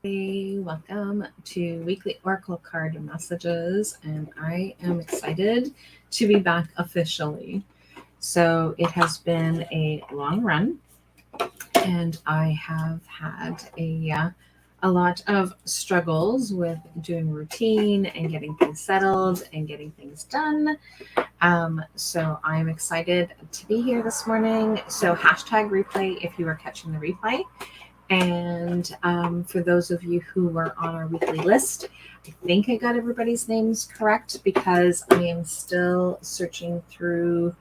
Hey, welcome to Weekly Oracle Card Messages, and I am excited to be back officially. So it has been a long run, and I have had a lot of struggles with doing routine and getting things settled and getting things done. So I'm excited to be here this morning. So hashtag replay if you are catching the replay. And for those of you who were on our weekly list, I think I got everybody's names correct because I am still searching through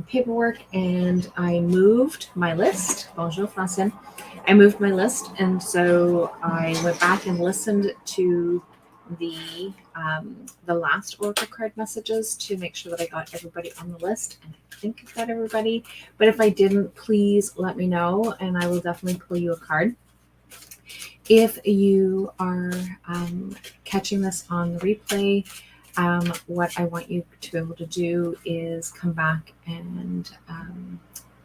paperwork, and I moved my list. Bonjour, Francine. I moved my list, and so I went back and listened to the last Oracle card messages to make sure that I got everybody on the list, and I think I got everybody. But if I didn't, please let me know, and I will definitely pull you a card. If you are catching this on the replay, what I want you to be able to do is come back and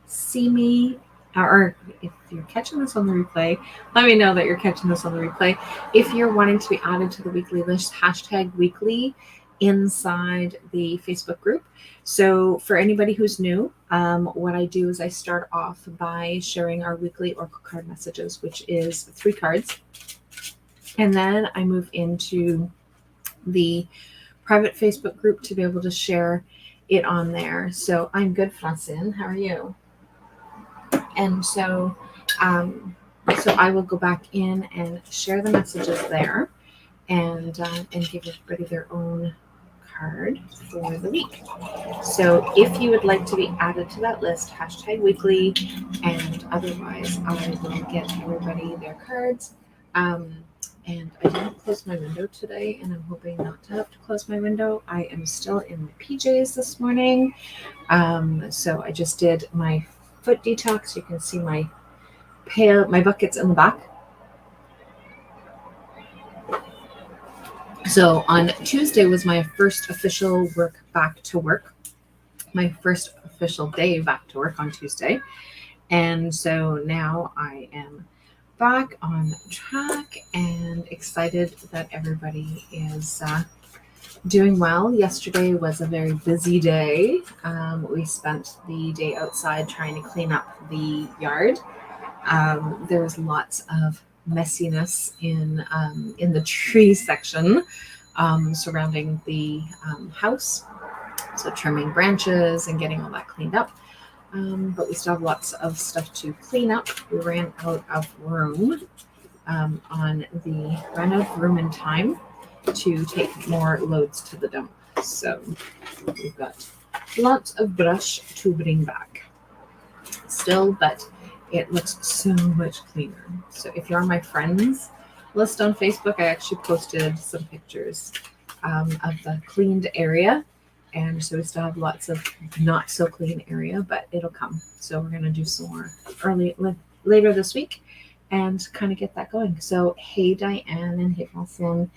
see me, or if you're catching this on the replay, let me know that you're catching this on the replay. If you're wanting to be added to the weekly list, hashtag weekly inside the Facebook group. So for anybody who's new, what I do is I start off by sharing our weekly Oracle card messages, which is 3 cards. And then I move into the private Facebook group to be able to share it on there. So I'm good, Francine. How are you? And so I will go back in and share the messages there, and give everybody their own card for the week. So if you would like to be added to that list, hashtag weekly, and otherwise I will get everybody their cards. And I didn't close my window today, and I'm hoping not to have to close my window. I am still in my PJs this morning. So I just did my foot detox. You can see my buckets in the back. So on Tuesday was my first official back to work. My first official day back to work on Tuesday. And so now I am back on track and excited that everybody is doing well. Yesterday was a very busy day. We spent the day outside trying to clean up the yard. There was lots of messiness in the tree section surrounding the house. So trimming branches and getting all that cleaned up. But we still have lots of stuff to clean up. We ran out of room in time to take more loads to the dump. So we've got lots of brush to bring back still, but it looks so much cleaner. So if you're on my friends list on Facebook, I actually posted some pictures of the cleaned area. And so we still have lots of not so clean area, but it'll come. So we're going to do some more later this week and kind of get that going. So hey, Diane, and hey, Francine,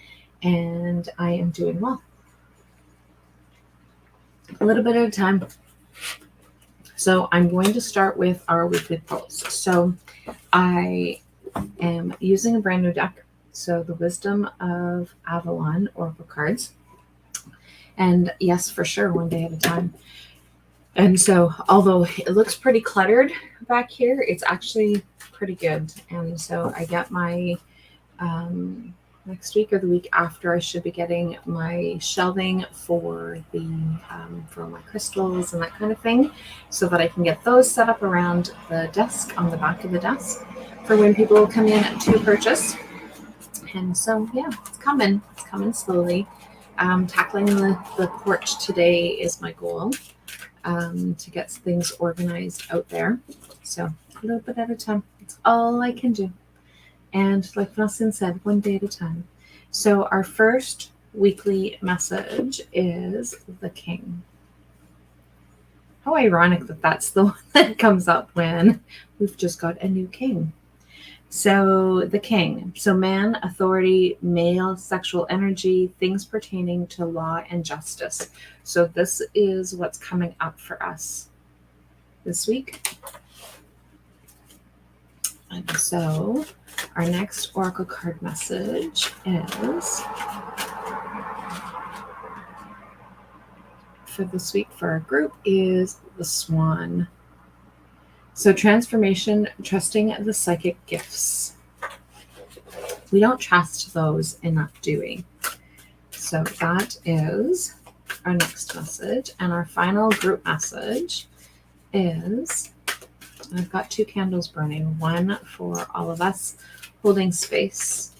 and I am doing well. A little bit at a time. So I'm going to start with our weekly pulse. So I am using a brand new deck. So the Wisdom of Avalon Oracle cards. And yes, for sure, one day at a time. And so, although it looks pretty cluttered back here, it's actually pretty good. And so I get my, next week or the week after, I should be getting my shelving for for my crystals and that kind of thing, so that I can get those set up around the desk, on the back of the desk, for when people come in to purchase. And so, yeah, it's coming slowly. Tackling the porch today is my goal, to get things organized out there. So a little bit at a time. It's all I can do. And like Francine said, one day at a time. So our first weekly message is the King. How ironic that that's the one that comes up when we've just got a new king. So the King. So man, authority, male, sexual energy, things pertaining to law and justice. So this is what's coming up for us this week. And so our next oracle card message is for this week for our group is the Swan. So transformation, trusting the psychic gifts. We don't trust those enough, do we? So that is our next message. And our final group message is, I've got 2 candles burning, one for all of us holding space.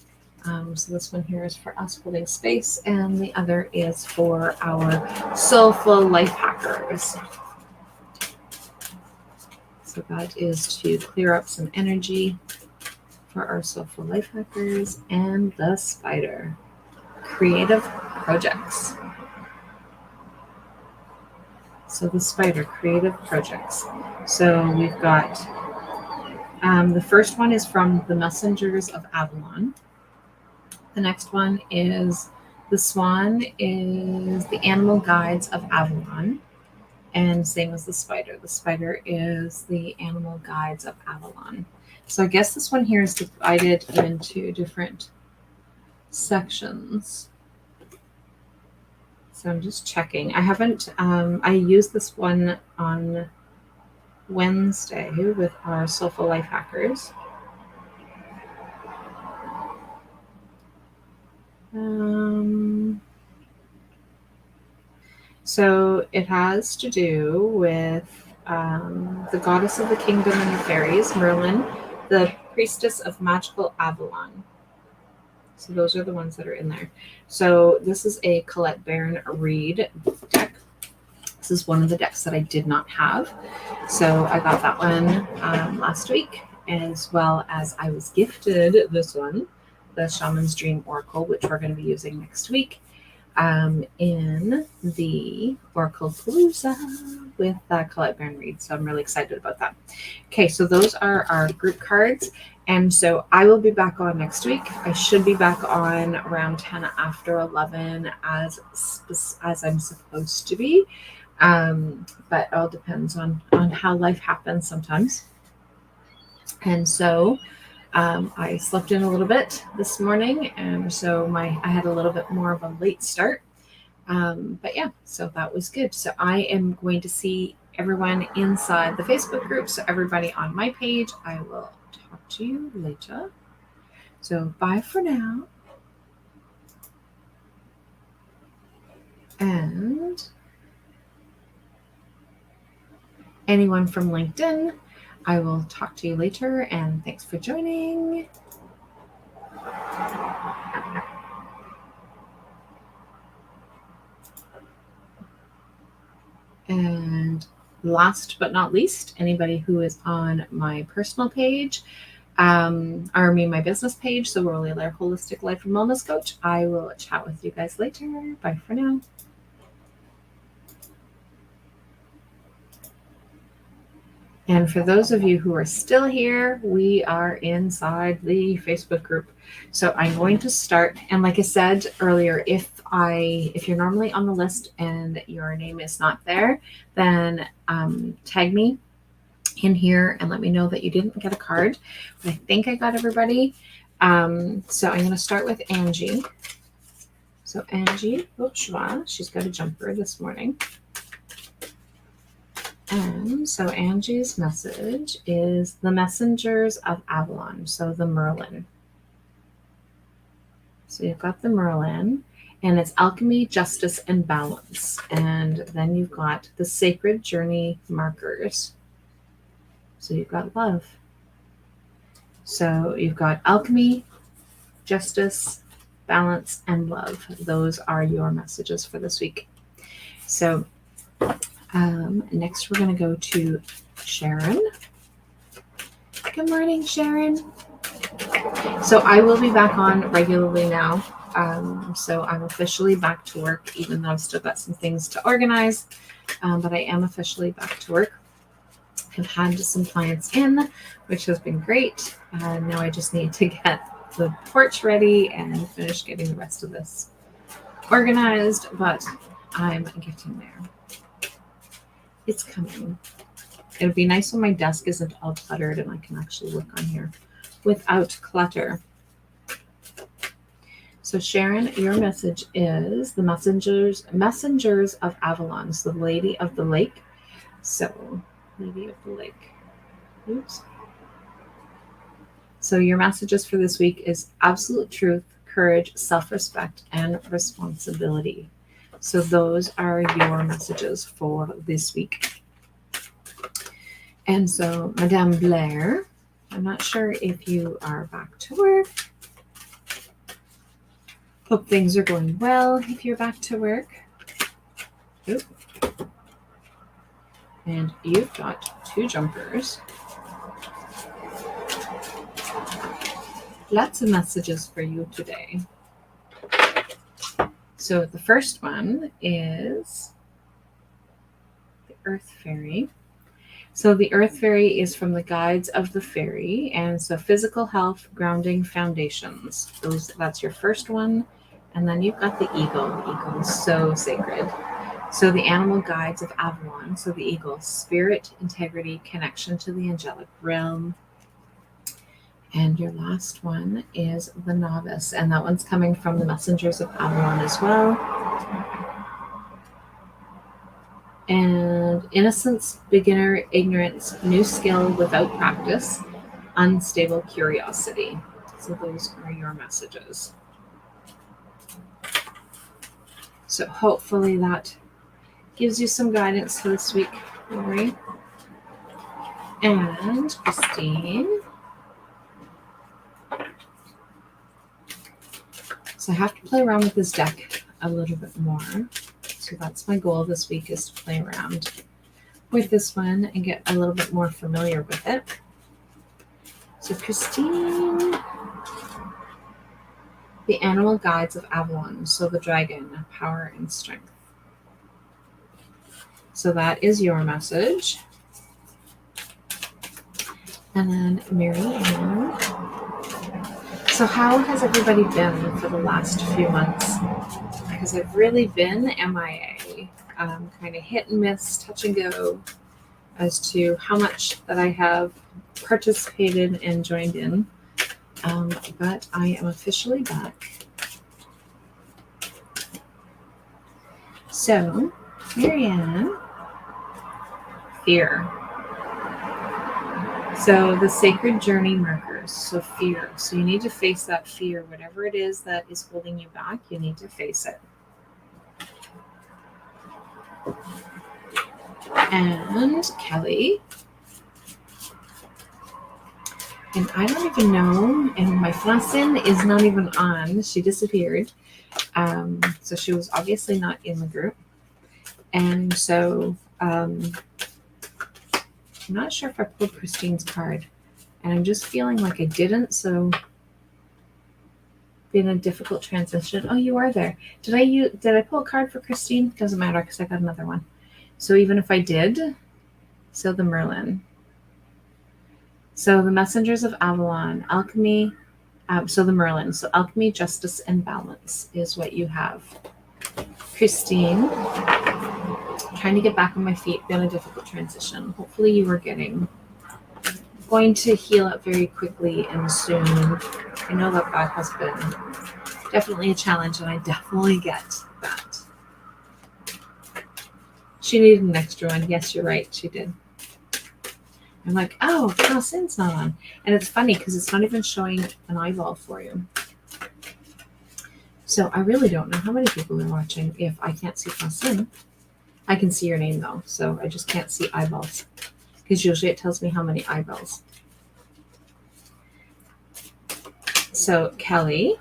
So this one here is for us holding space, and the other is for our soulful life hackers. So that is to clear up some energy for our soulful life hackers. And the Spider, creative projects. So the Spider, creative projects. So we've got the first one is from the Messengers of Avalon. The next one is the Swan is the Animal Guides of Avalon. And same as the Spider. The Spider is the Animal Guides of Avalon. So I guess this one here is divided into different sections. So I'm just checking. I haven't, I used this one on Wednesday with our Soulful Life Hackers. So it has to do with the goddess of the kingdom and the fairies, Merlin, the priestess of magical Avalon. So those are the ones that are in there. So this is a Colette Baron Reed deck. This is one of the decks that I did not have. So I got that one last week, as well as I was gifted this one, the Shaman's Dream Oracle, which we're going to be using next week in the Oracle Palooza with Colette Baron Reed. So I'm really excited about that. Okay, so those are our group cards. And so I will be back on next week. I should be back on around 10 after 11 as I'm supposed to be. But it all depends on how life happens sometimes. And so I slept in a little bit this morning, and so I had a little bit more of a late start. But yeah, so that was good. So I am going to see everyone inside the Facebook group. So everybody on my page, I will talk to you later. So bye for now. And anyone from LinkedIn, I will talk to you later, and thanks for joining. And last but not least, anybody who is on my personal page, my business page, so Rollie Holistic Life and Wellness Coach, I will chat with you guys later. Bye for now. And for those of you who are still here, we are inside the Facebook group. So I'm going to start. And like I said earlier, if you're normally on the list and your name is not there, then tag me in here and let me know that you didn't get a card. But I think I got everybody. So I'm going to start with Angie. So Angie Bourgeois, she's got a jumper this morning. And so Angie's message is the Messengers of Avalon, so the Merlin. So you've got the Merlin, and it's alchemy, justice, and balance. And then you've got the sacred journey markers. So you've got love. So you've got alchemy, justice, balance, and love. Those are your messages for this week. So next we're going to go to Sharon. Good morning, Sharon. So I will be back on regularly now. So I'm officially back to work, even though I've still got some things to organize. But I am officially back to work. I've had some clients in, which has been great. Now I just need to get the porch ready and finish getting the rest of this organized, but I'm getting there. It's coming. It'll be nice when my desk isn't all cluttered and I can actually work on here. without clutter. So Sharon, your message is the messengers of Avalon, so the Lady of the Lake. So, Lady of the Lake. Oops. So your messages for this week is absolute truth, courage, self-respect, and responsibility. So those are your messages for this week. And so, Madame Blair, I'm not sure if you are back to work. Hope things are going well if you're back to work. Oop. And you've got 2 jumpers. Lots of messages for you today. So the first one is the Earth Fairy. So the Earth Fairy is from the Guides of the Fairy, and so physical health, grounding, foundations. That's your first one. And then you've got the eagle. The eagle is so sacred. So the animal guides of Avalon. So the eagle, spirit, integrity, connection to the angelic realm. And your last one is the novice, and that one's coming from the messengers of Avalon as well. And innocence, beginner, ignorance, new skill without practice, unstable curiosity. So those are your messages. So hopefully that gives you some guidance for this week, Lori. And Christine. So I have to play around with this deck a little bit more. So that's my goal this week, is to play around with this one and get a little bit more familiar with it. So Christine, the animal guides of Avalon. So the dragon, power and strength. So that is your message. And then Mary Ann. So how has everybody been for the last few months? Because I've really been MIA, kind of hit and miss, touch and go, as to how much that I have participated and joined in. But I am officially back. So, Marianne, fear. So the sacred journey markers, so fear. So you need to face that fear, whatever it is that is holding you back, you need to face it. And Kelly. And I don't even know, and my Flassin is not even on. She disappeared. So she was obviously not in the group. And so I'm not sure if I pulled Christine's card. And I'm just feeling like I didn't, so been a difficult transition. Oh, you are there. Did I pull a card for Christine? Doesn't matter because I got another one. So even if I did, so the Merlin. So the messengers of Avalon, alchemy, so the Merlin. So alchemy, justice, and balance is what you have. Christine, trying to get back on my feet, been a difficult transition. Hopefully you are going to heal up very quickly and soon. I know that has been definitely a challenge, and I definitely get that. She needed an extra one. Yes, you're right. She did. I'm like, oh, Flassin's not on. And it's funny because it's not even showing an eyeball for you. So I really don't know how many people are watching if I can't see Flassin. I can see your name though, so I just can't see eyeballs. Because usually it tells me how many eyeballs. So Kelly,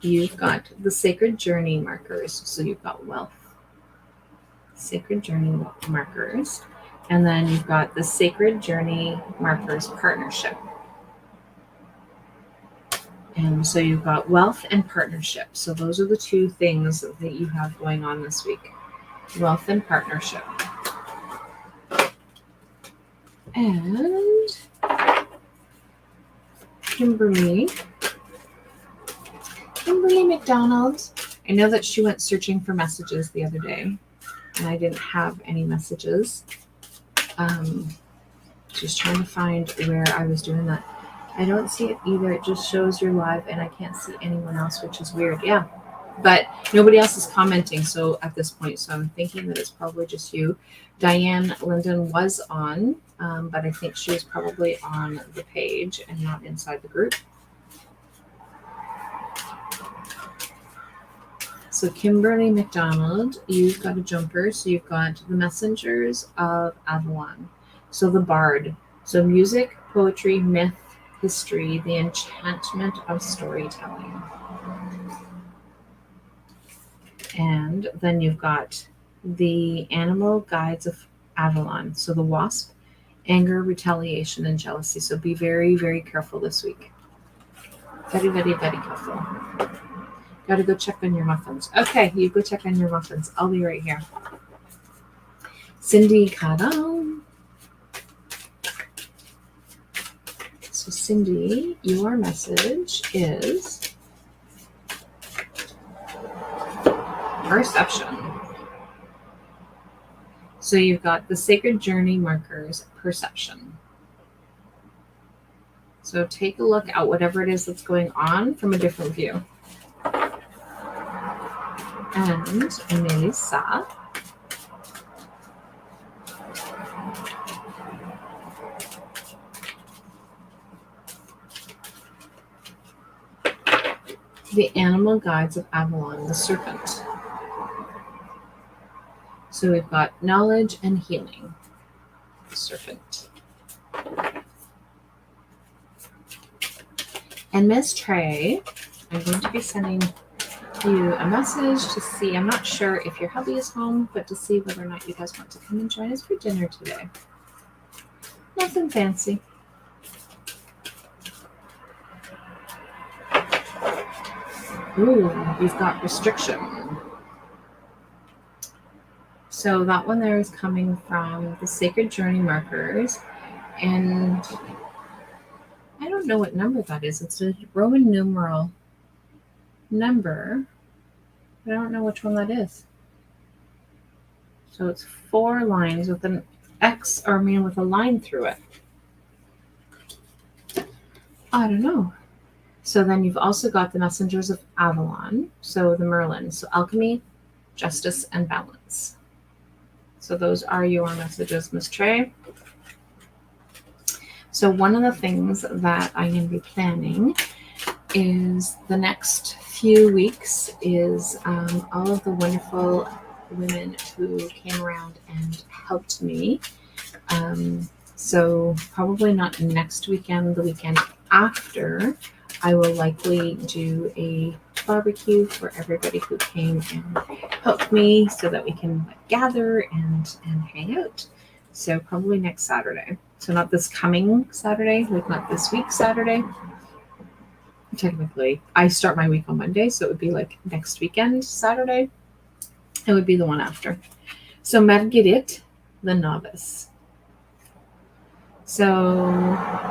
you've got the sacred journey markers. So you've got wealth. Sacred journey markers. And then you've got the sacred journey markers partnership. And so you've got wealth and partnership. So those are the two things that you have going on this week. Wealth and partnership. And Kimberly McDonald. I know that she went searching for messages the other day, and I didn't have any messages. She's trying to find where I was doing that. I don't see it either. It just shows you're live and I can't see anyone else, which is weird. Yeah. But nobody else is commenting so at this point. So I'm thinking that it's probably just you. Diane Linden was on, but I think she was probably on the page and not inside the group. So Kimberly McDonald, you've got a jumper. So you've got the Messengers of Avalon. So the Bard. So music, poetry, myth, history, the enchantment of storytelling. And then you've got the Animal Guides of Avalon. So the Wasp, anger, retaliation, and jealousy. So be very, very careful this week. Very, very, very careful. Got to go check on your muffins. Okay, you go check on your muffins. I'll be right here. Cindy Cadam. So Cindy, your message is perception. So you've got the sacred journey markers, perception. So take a look at whatever it is that's going on from a different view. And Melissa. The Animal Guides of Avalon, the Serpent. So we've got knowledge and healing, the Serpent. And Miss Trey, I'm going to be sending you a message to see, I'm not sure if your hubby is home, but to see whether or not you guys want to come and join us for dinner today. Nothing fancy. Ooh, we've got restriction. So that one there is coming from the Sacred Journey markers. And I don't know what number that is. It's a Roman numeral number. But I don't know which one that is. So it's 4 lines with an X, or with a line through it. I don't know. So then you've also got the Messengers of Avalon. So the Merlin. So alchemy, justice, and balance. So those are your messages, Miss Trey. So one of the things that I'm going to be planning is the next few weeks is all of the wonderful women who came around and helped me. So probably not next weekend, the weekend after, I will likely do a barbecue for everybody who came and helped me so that we can gather and hang out. So probably next Saturday. So not this coming Saturday, like not this week Saturday. Technically, I start my week on Monday, so it would be like next weekend Saturday. It would be the one after. So Marguerite, the novice. So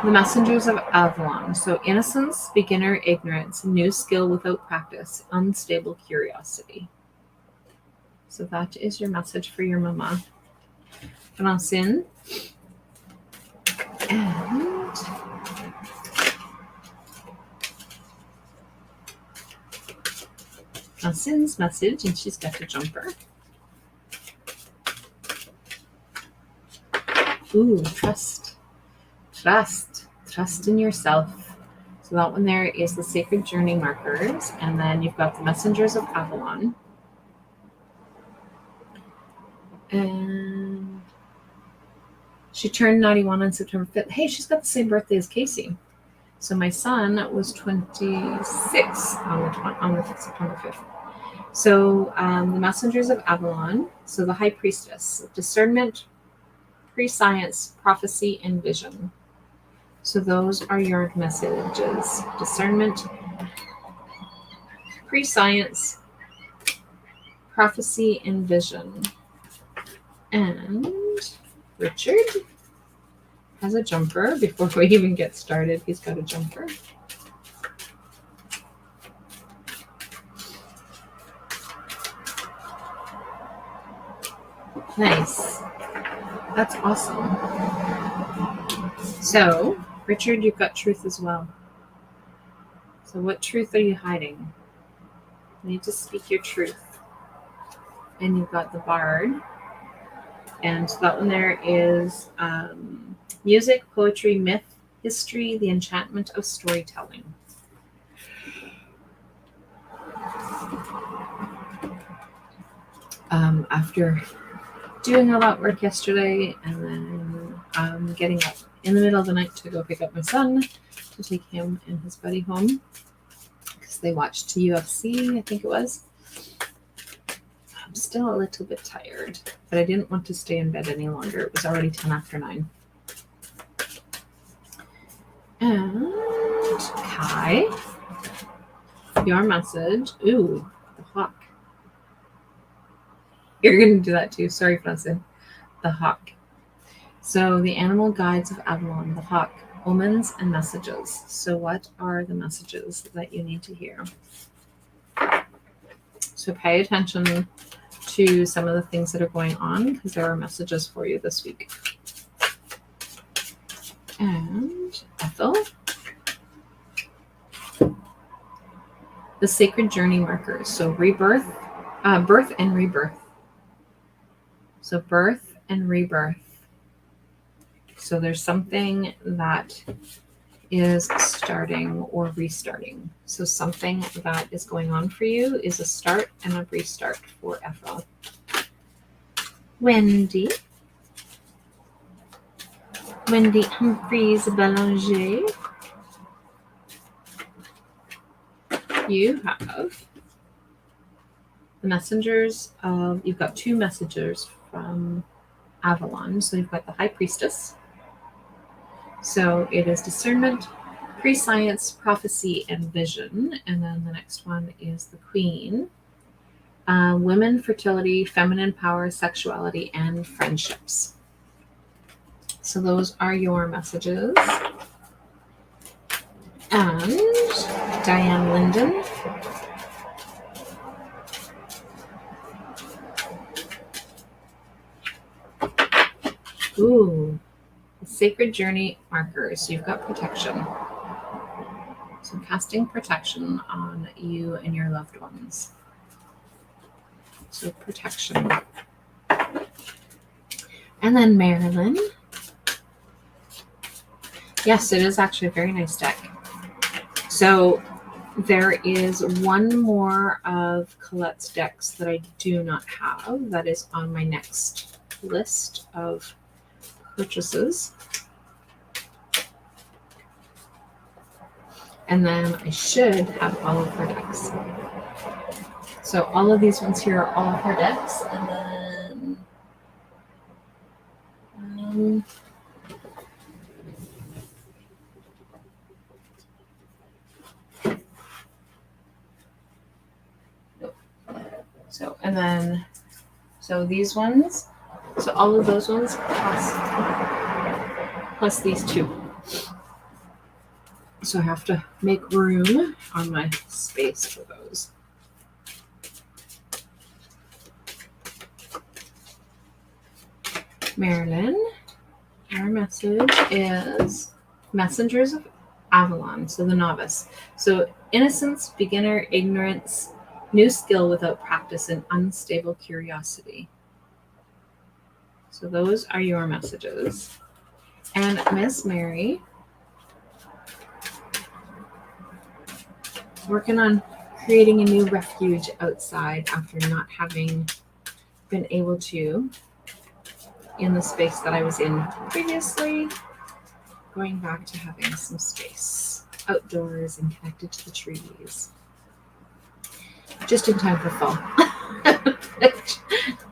the Messengers of Avalon. So innocence, beginner ignorance, new skill without practice, unstable curiosity. So that is your message for your mama. Francine. And Francine's message, and she's got a jumper. Ooh, trust in yourself. So that one there is the Sacred Journey markers, and then you've got the Messengers of Avalon. And she turned 91 on September 5th. Hey, she's got the same birthday as Casey. So my son was 26 on the September 5th. So the Messengers of Avalon. So the High Priestess, discernment, pre-science, prophecy, and vision. So those are your messages. Discernment, pre-science, prophecy, and vision. And Richard has a jumper. Before we even get started, he's got a jumper. Nice. That's awesome. So Richard, you've got truth as well. So what truth are you hiding? You need to speak your truth. And you've got the Bard. And that one there is music, poetry, myth, history, the enchantment of storytelling. After doing all that work yesterday and then getting up in the middle of the night to go pick up my son to take him and his buddy home because they watched UFC, I think it was. I'm still a little bit tired, but I didn't want to stay in bed any longer. It was already 10 after 9. And Kai, your message. Ooh, the hawk. You're going to do that too. Sorry, Francis. The hawk. So the animal guides of Avalon, the hawk, omens and messages. So what are the messages that you need to hear? So pay attention to some of the things that are going on because there are messages for you this week. And Ethel. The sacred journey markers. So rebirth, birth and rebirth. So birth and rebirth. So there's something that is starting or restarting. So something that is going on for you is a start and a restart for Ethel. Wendy Humphreys Belanger. You have the messengers of, you've got 2 messengers from Avalon. So you've got the High Priestess. So it is discernment, prescience, prophecy, and vision. And then the next one is the Queen. Women, fertility, feminine power, sexuality, and friendships. So those are your messages. And Diane Linden. Ooh. Sacred journey markers. So you've got protection. So casting protection on you and your loved ones. So protection. And then Marilyn. Yes, it is actually a very nice deck. So there is one more of Colette's decks that I do not have. That is on my next list of purchases. And then I should have all of her decks. So all of these ones here are all of her decks. And then so these ones, so all of those ones plus these 2. So I have to make room on my space for those. Marilyn, our message is Messengers of Avalon, so the novice. So innocence, beginner, ignorance, new skill without practice, and unstable curiosity. So those are your messages. And Miss Mary, working on creating a new refuge outside after not having been able to in the space that I was in previously. Going back to having some space outdoors and connected to the trees. Just in time for fall.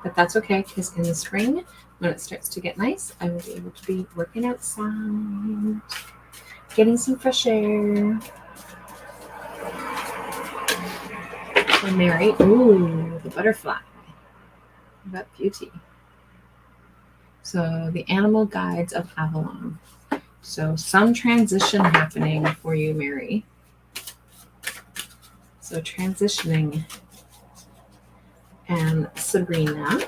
But that's okay, because in the spring, when it starts to get nice, I will be able to be working outside, getting some fresh air. And Mary, ooh, the butterfly. That beauty. So the animal guides of Avalon. So some transition happening for you, Mary. So transitioning. And Sabrina.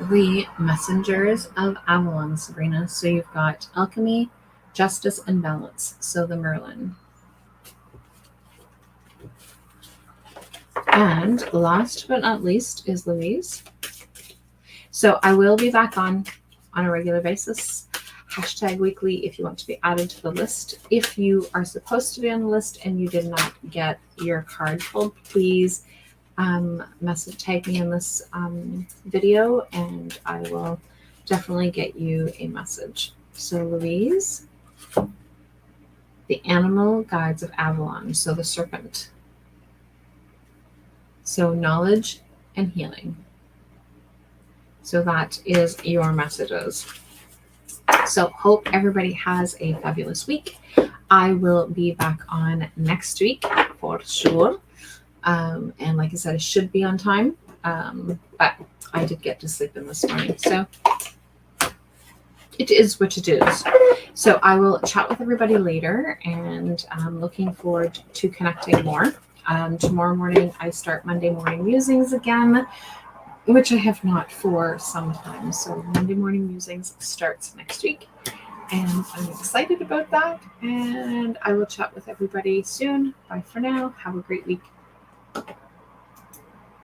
the messengers of Avalon, Sabrina. So you've got alchemy, justice, and balance. So the Merlin. And last but not least is Louise. So I will be back on a regular basis. #weekly if you want to be added to the list. If you are supposed to be on the list and you did not get your card pulled, please message tag me in this video and I will definitely get you a message. So Louise, the animal guides of Avalon, so the serpent. So knowledge and healing. So that is your messages. So hope everybody has a fabulous week. I will be back on next week for sure. And like I said, it should be on time. But I did get to sleep in this morning. So it is what it is. So I will chat with everybody later and I'm looking forward to connecting more. Tomorrow morning, I start Monday morning musings again, which I have not for some time. So Monday morning musings starts next week. And I'm excited about that. And I will chat with everybody soon. Bye for now. Have a great week.